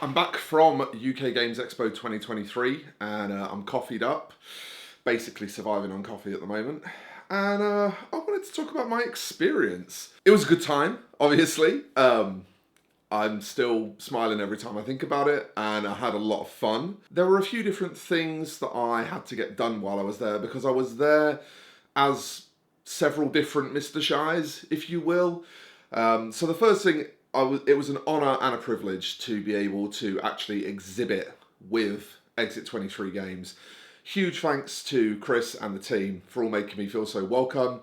I'm back from UK Games Expo 2023 and I'm coffeed up, basically surviving on coffee at the moment. And I wanted to talk about my experience. It was a good time, obviously. I'm still smiling every time I think about it, and I had a lot of fun. There were a few different things that I had to get done while I was there, because I was there as several different Mr. Shies, if you will. So the first thing, it was an honour and a privilege to be able to actually exhibit with Exit 23 Games. Huge thanks to Chris and the team for all making me feel so welcome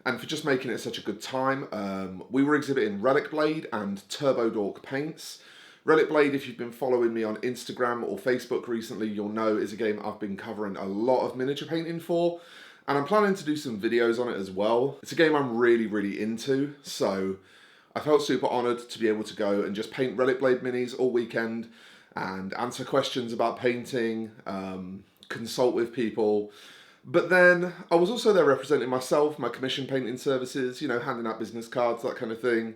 and for just making it such a good time. We were exhibiting Relic Blade and Turbo Dork paints. Relic Blade, if you've been following me on Instagram or Facebook recently, you'll know is a game I've been covering a lot of miniature painting for, and I'm planning to do some videos on it as well. It's a game I'm really into, so I felt super honoured to be able to go and just paint Relic Blade minis all weekend and answer questions about painting, consult with people. But then I was also there representing myself, my commission painting services, you know, handing out business cards, that kind of thing.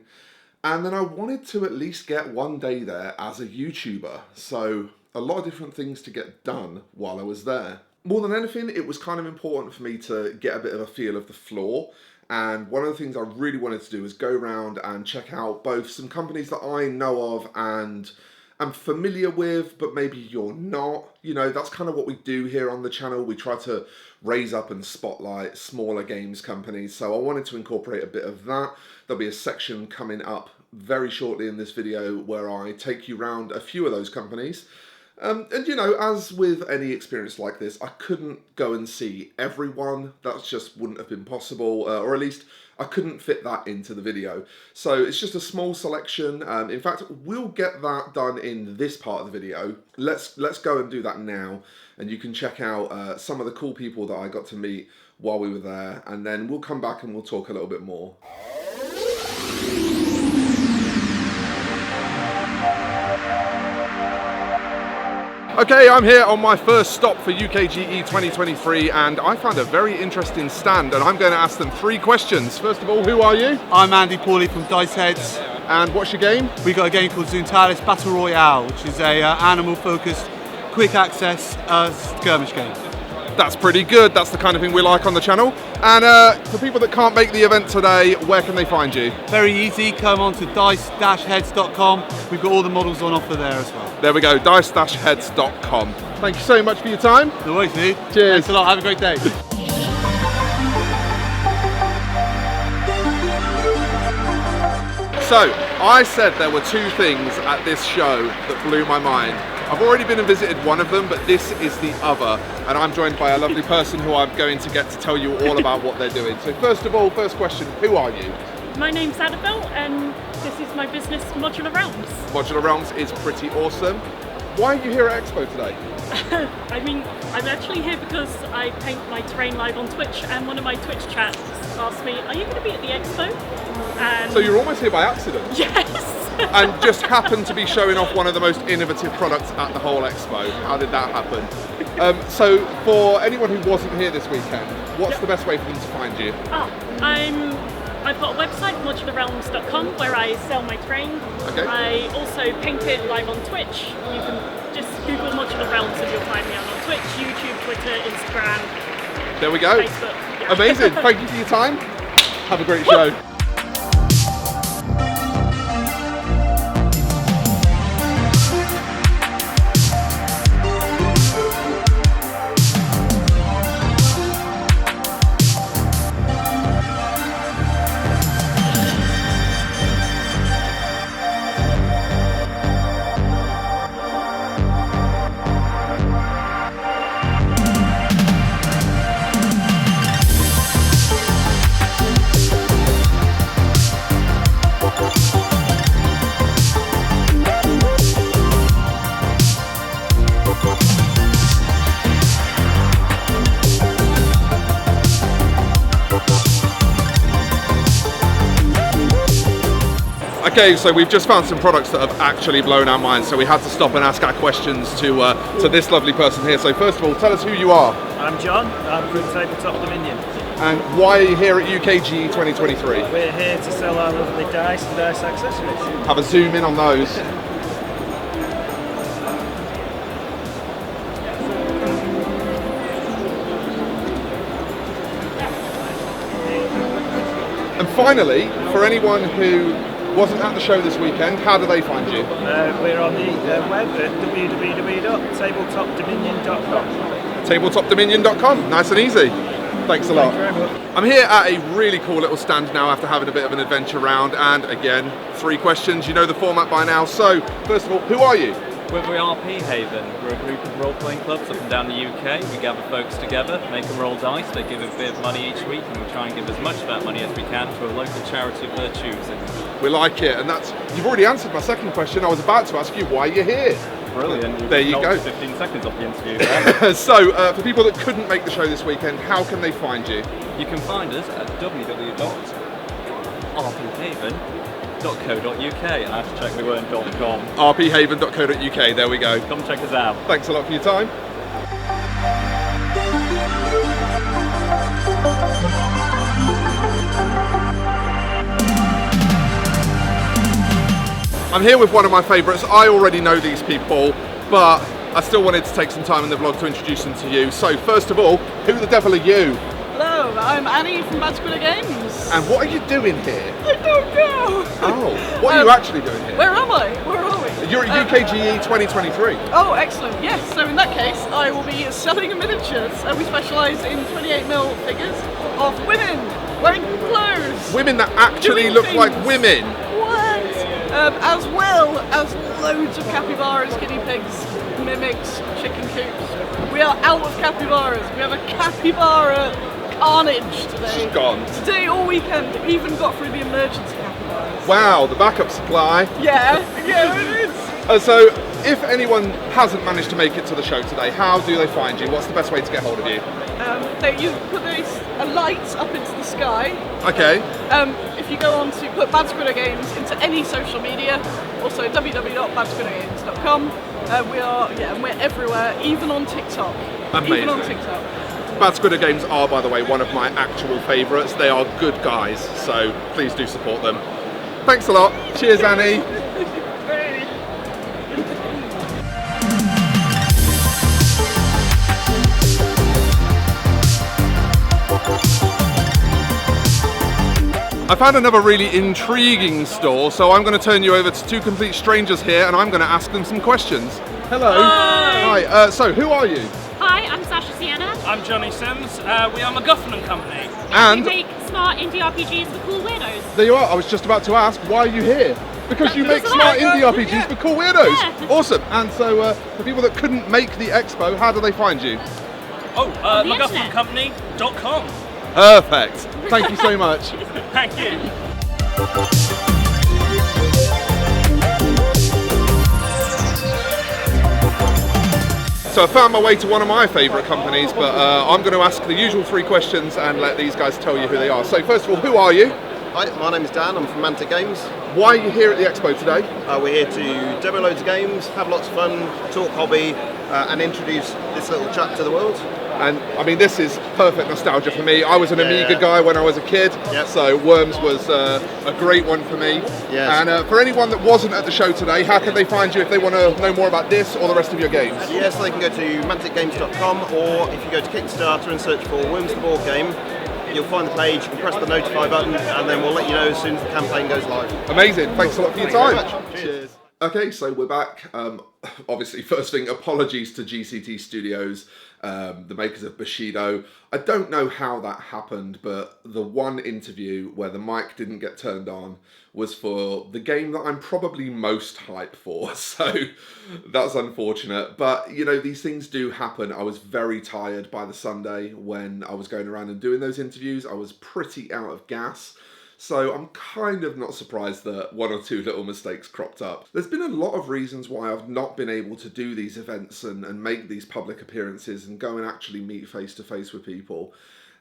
And then I wanted to at least get one day there as a YouTuber. So a lot of different things to get done while I was there. More than anything, it was kind of important for me to get a bit of a feel of the floor. And one of the things I really wanted to do was go around and check out both some companies that I know of and am familiar with, but maybe you're not. You know, that's kind of what we do here on the channel. We try to raise up and spotlight smaller games companies. So I wanted to incorporate a bit of that. There'll be a section coming up very shortly in this video where I take you around a few of those companies. And you know, as with any experience like this, I couldn't go and see everyone. That just wouldn't have been possible, or at least I couldn't fit that into the video. So it's just a small selection. In fact, we'll get that done in this part of the video. Let's go and do that now, and you can check out some of the cool people that I got to meet while we were there, and then we'll come back and we'll talk a little bit more. Okay, I'm here on my first stop for UKGE 2023 and I found a very interesting stand and I'm going to ask them 3 questions. First of all, who are you? I'm Andy Pauly from Dice Heads. And what's your game? We got a game called Zoontalis Battle Royale, which is a animal-focused, quick access skirmish game. That's pretty good. That's the kind of thing we like on the channel. And for people that can't make the event today, where can they find you? Very easy. Come on to dice-heads.com. We've got all the models on offer there as well. There we go, dice-heads.com. Thank you so much for your time. No worries, dude. Cheers. Thanks a lot. Have a great day. So, I said there were 2 things at this show that blew my mind. I've already been and visited one of them, but this is the other. And I'm joined by a lovely person who I'm going to get to tell you all about what they're doing. So first of all, first question, who are you? My name's Annabelle and this is my business, Modular Realms. Modular Realms is pretty awesome. Why are you here at Expo today? I mean, I'm actually here because I paint my terrain live on Twitch and one of my Twitch chats asked me, are you going to be at the Expo? And so you're almost here by accident? Yes! And just happened to be showing off one of the most innovative products at the whole Expo. How did that happen? So for anyone who wasn't here this weekend, what's the best way for them to find you? I've got a website, modularrealms.com, where I sell my terrain. Okay. I also paint it live on Twitch. You can just Google Modular Realms and you'll find me on Twitch, YouTube, Twitter, Instagram, there we go. Facebook. Yeah. Amazing. Thank you for your time. Have a great show. Okay, so we've just found some products that have actually blown our minds, so we had to stop and ask our questions to this lovely person here. So first of all, tell us who you are. I'm John, I'm from Tabletop Dominion. And why are you here at UKGE 2023? We're here to sell our lovely dice and dice accessories. Have a zoom in on those. finally, for anyone who wasn't at the show this weekend, how do they find you? We're on the web at www.tabletopdominion.com. Tabletopdominion.com, nice and easy. Thanks a lot. Thank you very much. I'm here at a really cool little stand now after having a bit of an adventure round, and again, 3 questions. You know the format by now. So, first of all, who are you? We're RP Haven. We're a group of role-playing clubs up and down the UK. We gather folks together, make them roll dice. They give a bit of money each week, and we try and give as much of that money as we can to a local charity of their choosing. We like it, and you've already answered my second question. I was about to ask you why you're here. Brilliant. There you go. 15 seconds off the interview there. So, for people that couldn't make the show this weekend, how can they find you? You can find us at www.rphaven.co.uk. I have to check we weren't .com. rphaven.co.uk, there we go. Come check us out. Thanks a lot for your time. I'm here with one of my favourites. I already know these people, but I still wanted to take some time in the vlog to introduce them to you. So first of all, who the devil are you? Hello, I'm Annie from Bad Squid Games. And what are you doing here? I don't know. Oh, what are you actually doing here? Where am I? Where are we? You're at UKGE 2023. Oh, excellent. Yes. So in that case, I will be selling miniatures. We specialise in 28mm figures of women wearing clothes. Women that actually Doing look things. like women. What? As well as loads of capybaras, guinea pigs, mimics, chicken coops. We are out of capybaras. We have a capybara carnage today. She's gone. Today all weekend, we even got through the emergency capybaras. Wow, the backup supply. Yeah, it is. So, if anyone hasn't managed to make it to the show today, how do they find you? What's the best way to get hold of you? You put a light up into the sky. Okay. If you go on to put Bad Squid Games into any social media, also www.badsquidgames.com. We're everywhere, even on TikTok. Amazing. Even on TikTok. Bad Squid Games are, by the way, one of my actual favourites. They are good guys, so please do support them. Thanks a lot. Cheers, Annie. I found another really intriguing store, so I'm going to turn you over to 2 complete strangers here, and I'm going to ask them some questions. Hello. Hi. Hi. So, who are you? Hi, I'm Sasha Sienna. I'm Johnny Sims. We are MacGuffin and Company. And We make smart indie RPGs for cool weirdos. there you are. I was just about to ask, why are you here? Because you make Because smart I- indie RPGs for cool weirdos. Yeah. Awesome. And so, for people that couldn't make the expo, how do they find you? Oh, the internet. MacGuffinandCompany.com. Perfect. Thank you so much. Thank you. So I found my way to one of my favourite companies, but I'm going to ask the usual 3 questions and let these guys tell you who they are. So first of all, who are you? Hi, my name is Dan, I'm from Mantic Games. Why are you here at the expo today? We're here to demo loads of games, have lots of fun, talk hobby, and introduce this little chat to the world. And I mean, this is perfect nostalgia for me. I was an Amiga guy when I was a kid, Yep. so Worms was a great one for me. Yes. And for anyone that wasn't at the show today, how can they find you if they want to know more about this or the rest of your games? Yes, they can go to manticgames.com, or if you go to Kickstarter and search for Worms the Board Game, you'll find the page, you can press the notify button, and then we'll let you know as soon as the campaign goes live. Amazing. Thanks a lot for your Thank you time. very much. Cheers. Okay, so we're back. Obviously, first thing, apologies to GCT Studios, the makers of Bushido. I don't know how that happened, but the one interview where the mic didn't get turned on was for the game that I'm probably most hyped for, so that's unfortunate. But, you know, these things do happen. I was very tired by the Sunday when I was going around and doing those interviews. I was pretty out of gas. So I'm kind of not surprised that 1 or 2 little mistakes cropped up. There's been a lot of reasons why I've not been able to do these events and make these public appearances and go and actually meet face to face with people.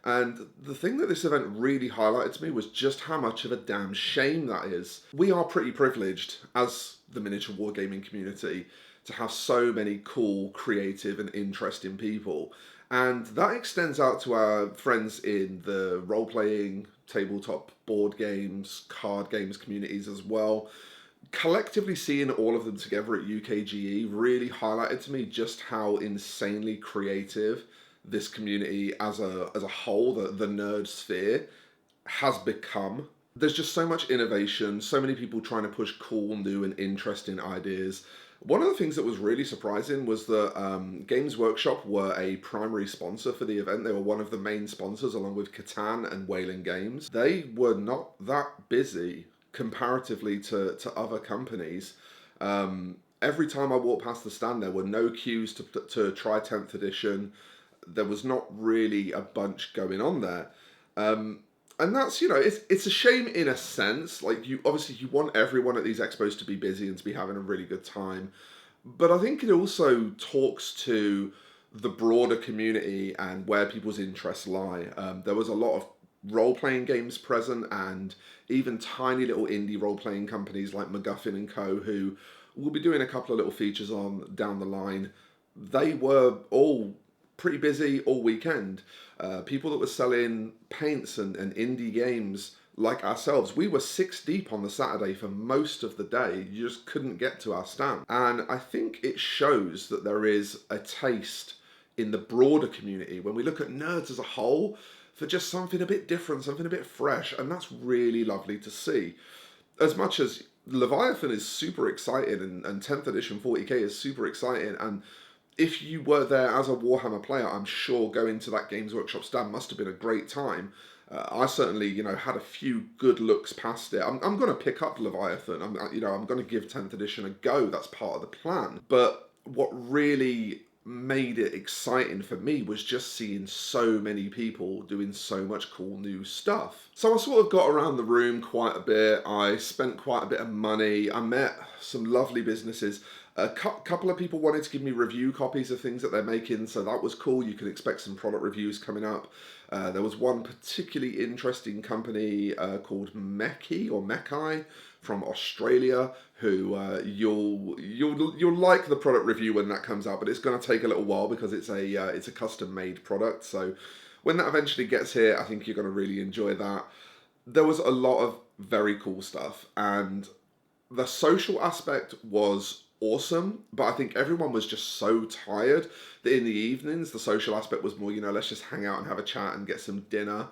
And the thing that this event really highlighted to me was just how much of a damn shame that is. We are pretty privileged as the miniature wargaming community to have so many cool, creative and interesting people. And that extends out to our friends in the role-playing, tabletop board games, card games communities as well. Collectively seeing all of them together at UKGE really highlighted to me just how insanely creative this community as a whole, the nerd sphere, has become There's just so much innovation, so many people trying to push cool, new, and interesting ideas. One of the things that was really surprising was that Games Workshop were a primary sponsor for the event. They were one of the main sponsors, along with Catan and Whaling Games. They were not that busy comparatively to other companies. Every time I walked past the stand, there were no queues to try 10th edition. There was not really a bunch going on there. And that's, it's a shame in a sense. Like, you obviously you want everyone at these expos to be busy and to be having a really good time. But I think it also talks to the broader community and where people's interests lie. There was a lot of role-playing games present, and even tiny little indie role-playing companies like MacGuffin and Co., who we'll be doing a couple of little features on down the line. They were all pretty busy all weekend. People that were selling paints and indie games like ourselves, we were 6 deep on the Saturday for most of the day. You just couldn't get to our stand. And I think it shows that there is a taste in the broader community, when we look at nerds as a whole, for just something a bit different, something a bit fresh, and that's really lovely to see. As much as Leviathan is super exciting, and 10th edition 40k is super exciting, and if you were there as a Warhammer player, I'm sure going to that Games Workshop stand must have been a great time. I certainly, had a few good looks past it. I'm going to pick up Leviathan. I'm going to give 10th edition a go. That's part of the plan. But what really made it exciting for me was just seeing so many people doing so much cool new stuff. So I sort of got around the room quite a bit. I spent quite a bit of money. I met some lovely businesses. A couple of people wanted to give me review copies of things that they're making, so that was cool. You can expect some product reviews coming up. There was one particularly interesting company called Meki from Australia, who you'll like the product review when that comes out, but it's going to take a little while because it's a custom made product. So when that eventually gets here, I think you're going to really enjoy that. There was a lot of very cool stuff, and the social aspect was awesome, but I think everyone was just so tired that in the evenings the social aspect was more, let's just hang out and have a chat and get some dinner,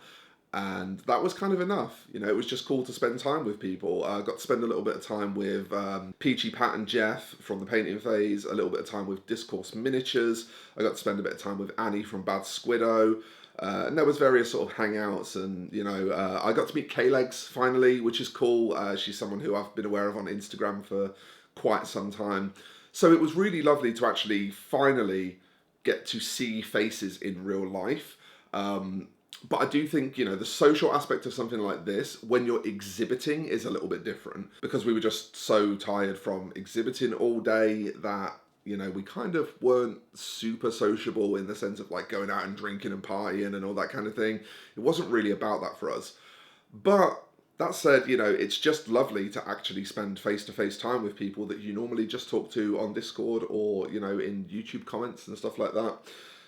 and that was kind of enough. It was just cool to spend time with people. I got to spend a little bit of time with Peachy, Pat and Jeff from the Painting Phase, a little bit of time with Discourse Miniatures. I got to spend a bit of time with Annie from Bad Squiddo. And there was various sort of hangouts, and I got to meet K-Legs finally, which is cool. She's someone who I've been aware of on Instagram for quite some time. So it was really lovely to actually finally get to see faces in real life. But I do think, the social aspect of something like this, when you're exhibiting, is a little bit different, because we were just so tired from exhibiting all day that, we kind of weren't super sociable in the sense of like going out and drinking and partying and all that kind of thing. It wasn't really about that for us. But that said, it's just lovely to actually spend face-to-face time with people that you normally just talk to on Discord or, in YouTube comments and stuff like that.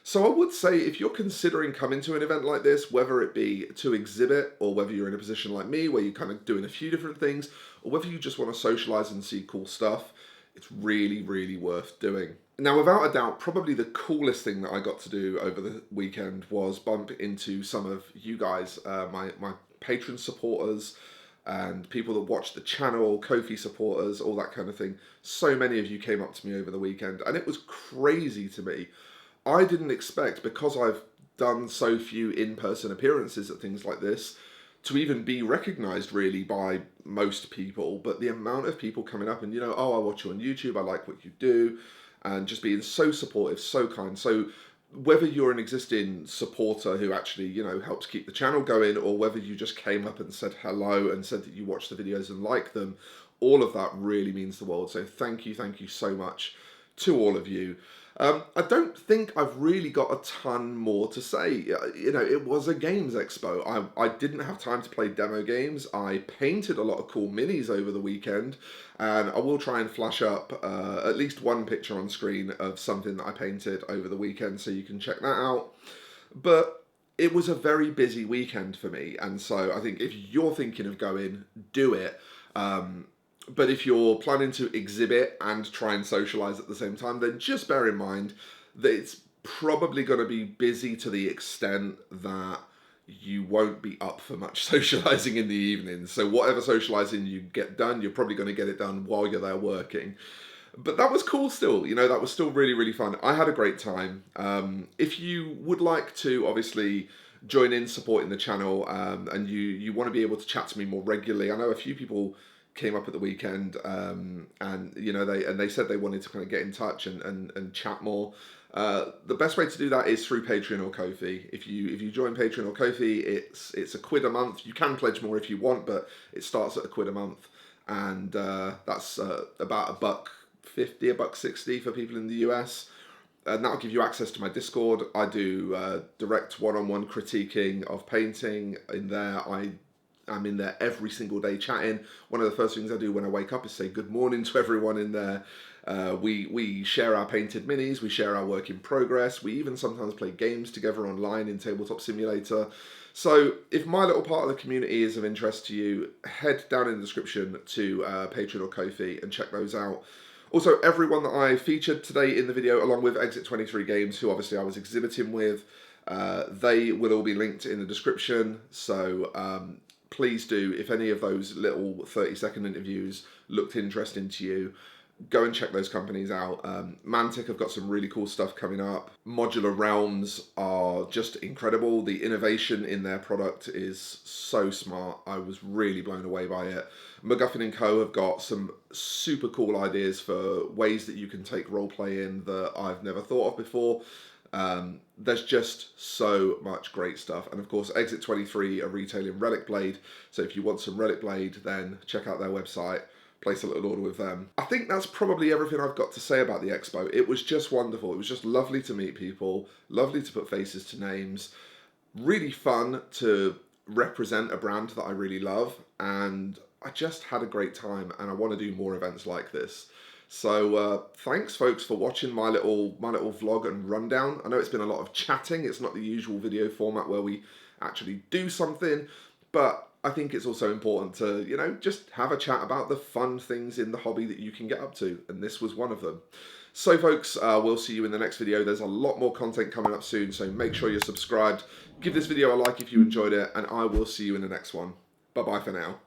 So I would say, if you're considering coming to an event like this, whether it be to exhibit or whether you're in a position like me where you're kind of doing a few different things, or whether you just want to socialize and see cool stuff, it's really, really worth doing. Now, without a doubt, probably the coolest thing that I got to do over the weekend was bump into some of you guys, my patron supporters and people that watch the channel, Ko-fi supporters, all that kind of thing. So many of you came up to me over the weekend, and it was crazy to me. I didn't expect, because I've done so few in-person appearances at things like this, to even be recognised really by most people, but the amount of people coming up and, I watch you on YouTube, I like what you do, and just being so supportive, so kind. So whether you're an existing supporter who actually, helps keep the channel going, or whether you just came up and said hello and said that you watch the videos and like them, all of that really means the world. So thank you so much to all of you. I don't think I've really got a ton more to say. It was a Games Expo. I didn't have time to play demo games. I painted a lot of cool minis over the weekend, and I will try and flash up at least one picture on screen of something that I painted over the weekend, so you can check that out. But it was a very busy weekend for me, and so I think if you're thinking of going, do it. But if you're planning to exhibit and try and socialise at the same time, then just bear in mind that it's probably going to be busy to the extent that you won't be up for much socializing in the evenings. So whatever socializing you get done, you're probably going to get it done while you're there working. But that was cool still, you know, that was still really, really fun. I had a great time. If you would like to, obviously, join in supporting the channel, and you want to be able to chat to me more regularly, I know a few people came up at the weekend, and you know, they said they wanted to kind of get in touch and chat more. The best way to do that is through Patreon or Ko-fi. If you join Patreon or Ko-fi, it's £1 a month. You can pledge more if you want, but it starts at £1 a month, and that's about $1.50, $1.60 for people in the US. And that'll give you access to my Discord. I do direct one-on-one critiquing of painting in there. I'm in there every single day chatting. One of the first things I do when I wake up is say good morning to everyone in there. We share our painted minis, we share our work in progress, we even sometimes play games together online in Tabletop Simulator. So if my little part of the community is of interest to you, head down in the description to Patreon or Ko-fi and check those out. Also, everyone that I featured today in the video, along with Exit 23 Games, who obviously I was exhibiting with, they will all be linked in the description. So please do, if any of those little 30-second interviews looked interesting to you, go and check those companies out. Mantic have got some really cool stuff coming up. Modular Realms are just incredible. The innovation in their product is so smart. I was really blown away by it. MacGuffin & Co. have got some super cool ideas for ways that you can take roleplay in that I've never thought of before. There's just so much great stuff. And of course, Exit 23 are retailing Relic Blade. So if you want some Relic Blade, then check out their website. Place a little order with them. I think that's probably everything I've got to say about the expo. It was just wonderful. It was just lovely to meet people, lovely to put faces to names, really fun to represent a brand that I really love, and I just had a great time, and I want to do more events like this. So thanks folks for watching my little vlog and rundown. I know it's been a lot of chatting. It's not the usual video format where we actually do something, but I think it's also important to, you know, just have a chat about the fun things in the hobby that you can get up to, and this was one of them. So folks, we'll see you in the next video. There's a lot more content coming up soon, so make sure you're subscribed. Give this video a like if you enjoyed it, and I will see you in the next one. Bye-bye for now.